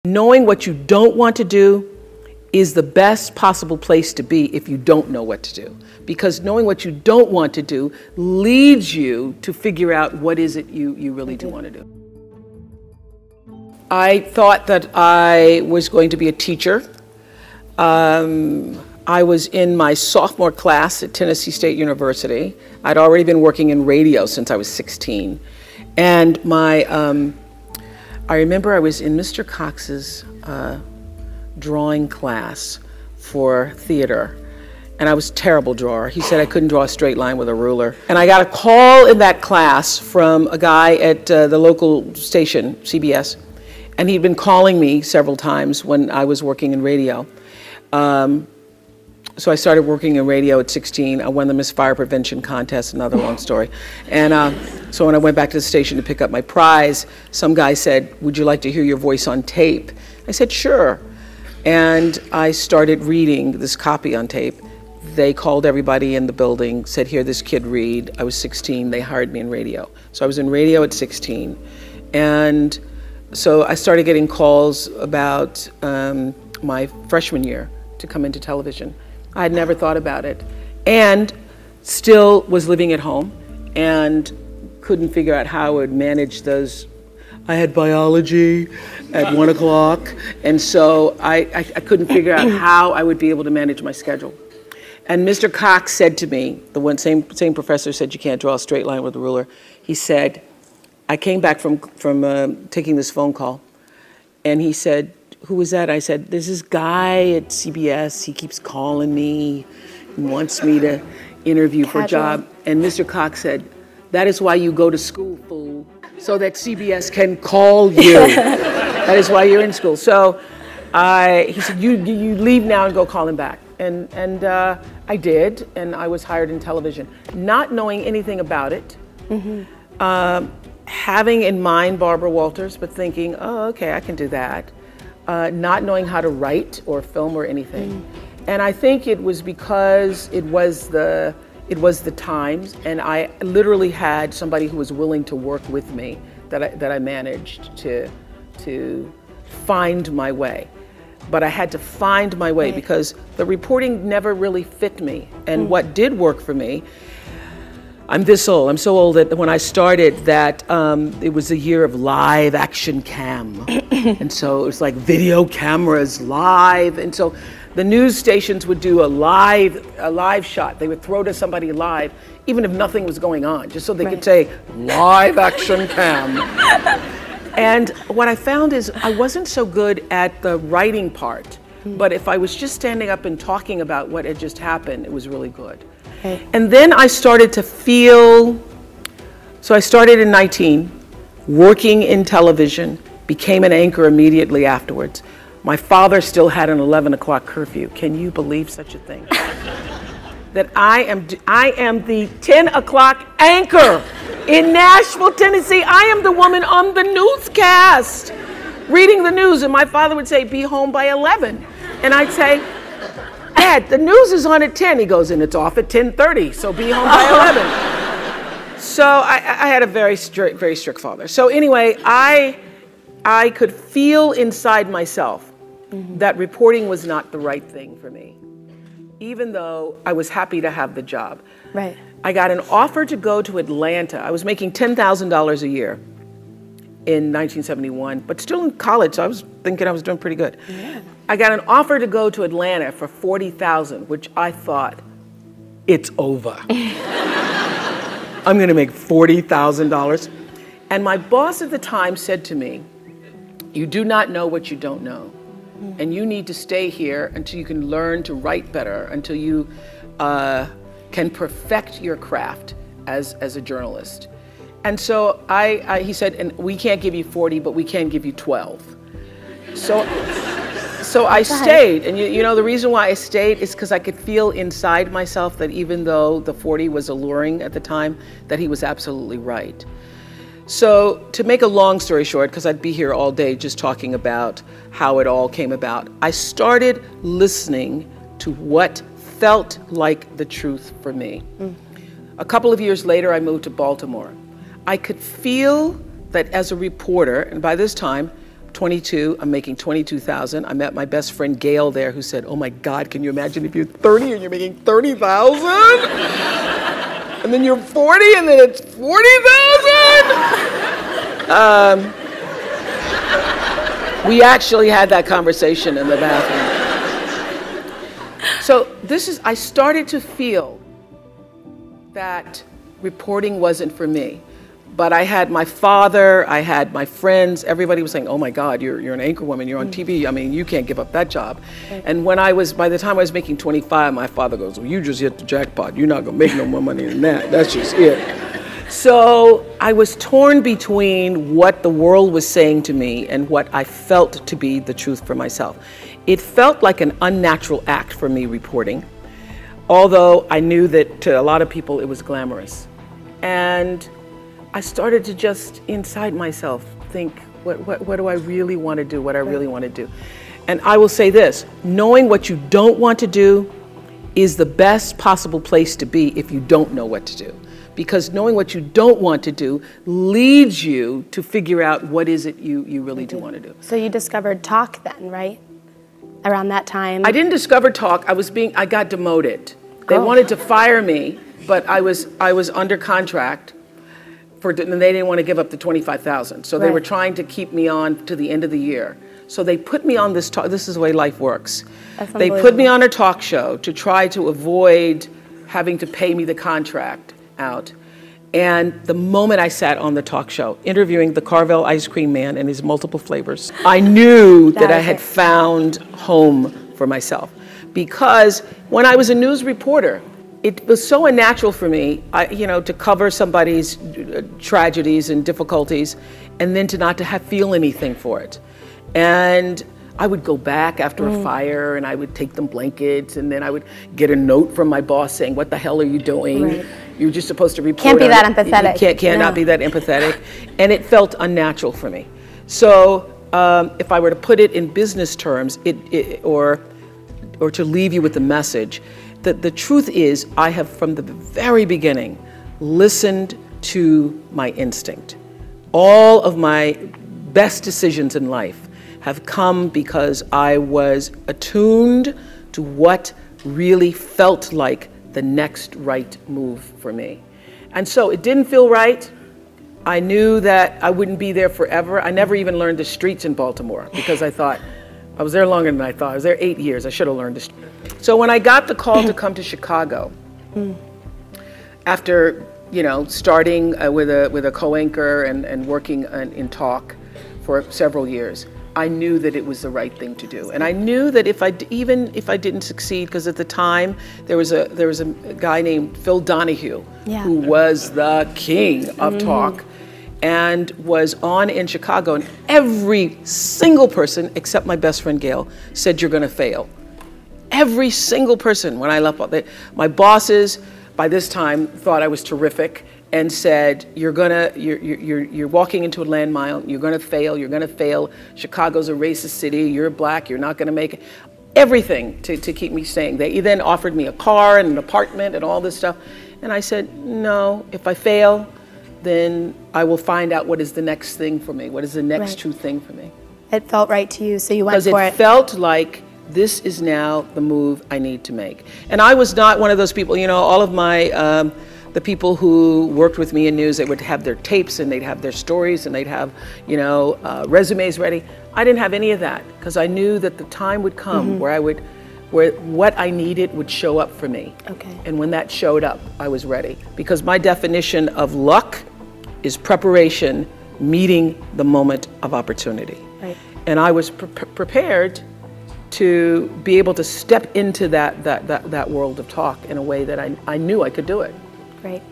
Knowing what you don't want to do is the best possible place to be if you don't know what to do. Because knowing what you don't want to do leads you to figure out what is it you really do want to do. I thought that I was going to be a teacher. I was in my sophomore class at Tennessee State University. I'd already been working in radio since I was 16. And I remember I was in Mr. Cox's drawing class for theater, and I was a terrible drawer. He said I couldn't draw a straight line with a ruler. And I got a call in that class from a guy at the local station, CBS, and he'd been calling me several times when I was working in radio. So I started working in radio at 16. I won the Miss Fire Prevention contest, another long story. And so when I went back to the station to pick up my prize, some guy said, "Would you like to hear your voice on tape?" I said, "Sure." And I started reading this copy on tape. They called everybody in the building, said, "Hear this kid read." I was 16, they hired me in radio. So I was in radio at 16. And so I started getting calls about my freshman year to come into television. I had never thought about it, and still was living at home and couldn't figure out how I would manage those. I had biology at 1 o'clock, and so I couldn't figure out how I would be able to manage my schedule. And Mr. Cox said to me, the same professor said you can't draw a straight line with a ruler. He said, I came back from taking this phone call, and he said, "Who was that?" I said, "There's this guy at CBS. He keeps calling me. He wants me to interview for a job." And Mr. Cox said, "That is why you go to school, fool, so that CBS can call you. That is why you're in school." So he said, you leave now and go call him back. And I did, and I was hired in television, not knowing anything about it. Having in mind Barbara Walters, but thinking, oh, okay, I can do that. Not knowing how to write or film or anything. And I think it was because it was the times, and I literally had somebody who was willing to work with me that I managed to find my way. But I had to find my way because the reporting never really fit me. And what did work for me, I'm this old. I'm so old that when I started that, it was a year of live action cam. And so it was like video cameras live. And so the news stations would do a live shot. They would throw to somebody live, even if nothing was going on, just so they could say, live action cam. And what I found is I wasn't so good at the writing part, but if I was just standing up and talking about what had just happened, it was really good. And then I started to feel, so I started in 19, working in television, became an anchor immediately afterwards. My father still had an 11 o'clock curfew. Can you believe such a thing? That I am the 10 o'clock anchor in Nashville, Tennessee. I am the woman on the newscast, reading the news, and my father would say, "Be home by 11." And I'd say, "Dad, the news is on at 10. He goes, "And it's off at 10:30, so be home by 11. So I had a very strict father. So anyway, I could feel inside myself that reporting was not the right thing for me, even though I was happy to have the job. Right. I got an offer to go to Atlanta. I was making $10,000 a year in 1971, but still in college, so I was thinking I was doing pretty good. Yeah. I got an offer to go to Atlanta for $40,000, which I thought, it's over. I'm gonna make $40,000. And my boss at the time said to me, "You do not know what you don't know. And you need to stay here until you can learn to write better, until you can perfect your craft as a journalist." And so he said, "And we can't give you 40, but we can give you 12. So I stayed, and you know the reason why I stayed is because I could feel inside myself that even though the 40 was alluring at the time, that he was absolutely right. So to make a long story short, because I'd be here all day just talking about how it all came about, I started listening to what felt like the truth for me. A couple of years later, I moved to Baltimore. I could feel that as a reporter, and by this time, 22, I'm making 22,000. I met my best friend Gail there, who said, oh my God, can you imagine if you're 30 and you're making 30,000? And then you're 40 and then it's 40,000? We actually had that conversation in the bathroom. So I started to feel that reporting wasn't for me. But I had my father, I had my friends, everybody was saying, oh my God, you're an anchor woman, you're on TV, I mean, you can't give up that job. And by the time I was making 25, my father goes, well, you just hit the jackpot, you're not gonna make no more money than that, that's just it. So I was torn between what the world was saying to me and what I felt to be the truth for myself. It felt like an unnatural act for me reporting, although I knew that to a lot of people it was glamorous. And I started to just inside myself think, what do I really want to do, what I really want to do. And I will say this, knowing what you don't want to do is the best possible place to be if you don't know what to do. Because knowing what you don't want to do leads you to figure out what is it you really do want to do. So you discovered talk then, right? Around that time? I didn't discover talk, I got demoted. They wanted to fire me, but I was under contract. And they didn't want to give up the 25,000. So they were trying to keep me on to the end of the year. So they put me on this talk, this is the way life works. They put me on a talk show to try to avoid having to pay me the contract out. And the moment I sat on the talk show, interviewing the Carvel ice cream man and his multiple flavors, I knew that I had found home for myself. Because when I was a news reporter, it was so unnatural for me, to cover somebody's tragedies and difficulties, and then to not to feel anything for it. And I would go back after a fire, and I would take them blankets, and then I would get a note from my boss saying, "What the hell are you doing? Right. You're just supposed to report." Can't be that empathetic. You cannot be that empathetic, and it felt unnatural for me. So if I were to put it in business terms, or to leave you with the message. The truth is, I have from the very beginning listened to my instinct. All of my best decisions in life have come because I was attuned to what really felt like the next right move for me. And so it didn't feel right. I knew that I wouldn't be there forever. I never even learned the streets in Baltimore because I thought, I was there longer than I thought. I was there 8 years. I should have learned this. So when I got the call to come to Chicago, after starting with a co-anchor and working in talk for several years, I knew that it was the right thing to do. And I knew that even if I didn't succeed, because at the time there was a guy named Phil Donahue who was the king of talk. And was on in Chicago, and every single person, except my best friend Gail, said, you're gonna fail. Every single person, when I left, my bosses by this time thought I was terrific and said, you're walking into a landmine, you're gonna fail, Chicago's a racist city, you're black, you're not gonna make it. Everything to keep me staying. They then offered me a car and an apartment and all this stuff. And I said, no, if I fail, then I will find out what is the next thing for me, what is the next true thing for me. It felt right to you, so you went for it. Because it felt like this is now the move I need to make. And I was not one of those people, all of my, the people who worked with me in news, they would have their tapes and they'd have their stories and they'd have, resumes ready. I didn't have any of that because I knew that the time would come where what I needed would show up for me. Okay. And when that showed up, I was ready. Because my definition of luck is preparation meeting the moment of opportunity. Right. And I was prepared to be able to step into that world of talk in a way that I knew I could do it. Great.